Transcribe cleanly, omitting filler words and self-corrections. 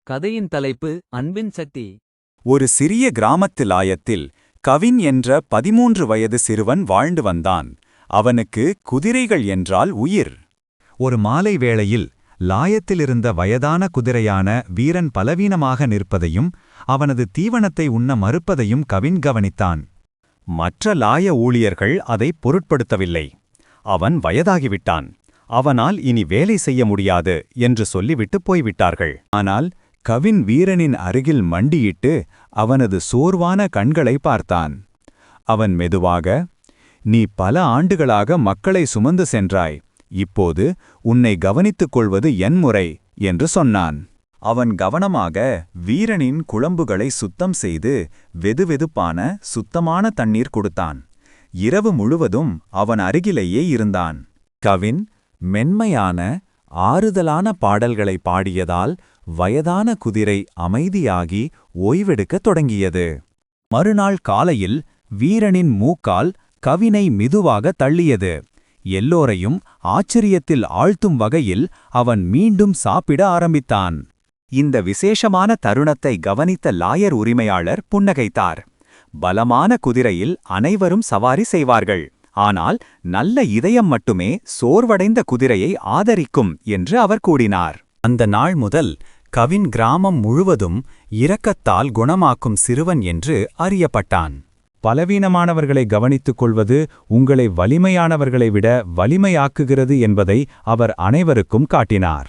கதையின் தலைப்பு அன்பின் சக்தி. ஒரு சிறிய கிராமத்து லாயத்தில் கவின் என்ற 13 வயது சிறுவன் வாழ்ந்து வந்தான். அவனுக்கு குதிரைகள் என்றால் உயிர். ஒரு மாலை வேளையில் லாயத்திலிருந்த வயதான குதிரையான வீரன் பலவீனமாக நிற்பதையும் அவனது தீவனத்தை உண்ண மறுப்பதையும் கவின் கவனித்தான். மற்ற லாய ஊழியர்கள் அதை பொருட்படுத்தவில்லை. அவன் வயதாகிவிட்டான், அவனால் இனி வேலை செய்ய முடியாது என்று சொல்லிவிட்டு போய்விட்டார்கள். ஆனால் கவின் வீரனின் அருகில் மண்டியிட்டு அவனது சோர்வான கண்களை பார்த்தான். அவன் மெதுவாக, "நீ பல ஆண்டுகளாக மக்களை சுமந்து சென்றாய். இப்போது உன்னை கவனித்துக் கொள்வது என் முறை" என்று சொன்னான். அவன் கவனமாக வீரனின் குழம்புகளை சுத்தம் செய்து வெதுவெதுப்பான சுத்தமான தண்ணீர் கொடுத்தான். இரவு முழுவதும் அவன் அருகிலேயே இருந்தான். கவின் மென்மையான ஆறுதலான பாடல்களை பாடியதால் வயதான குதிரை அமைதியாகி ஓய்வெடுக்கத் தொடங்கியது. மறுநாள் காலையில் வீரனின் மூக்கால் கவினை மெதுவாக தள்ளியது. எல்லோரையும் ஆச்சரியத்தில் ஆழ்த்தும் வகையில் அவன் மீண்டும் சாப்பிட ஆரம்பித்தான். இந்த விசேஷமான தருணத்தை கவனித்த லாயர் உரிமையாளர் புன்னகைத்தார். பலமான குதிரையில் அனைவரும் சவாரி செய்வார்கள், ஆனால் நல்ல இதயம் மட்டுமே சோர்வடைந்த குதிரையை ஆதரிக்கும் என்று அவர் கூறினார். அந்த நாள் முதல் கவின் கிராமம் முழுவதும் இரக்கத்தால் குணமாக்கும் சிறுவன் என்று அறியப்பட்டான். பலவீனமானவர்களை கவனித்துக் கொள்வது உங்களை வலிமையானவர்களை விட வலிமையாக்குகிறது என்பதை அவர் அனைவருக்கும் காட்டினார்.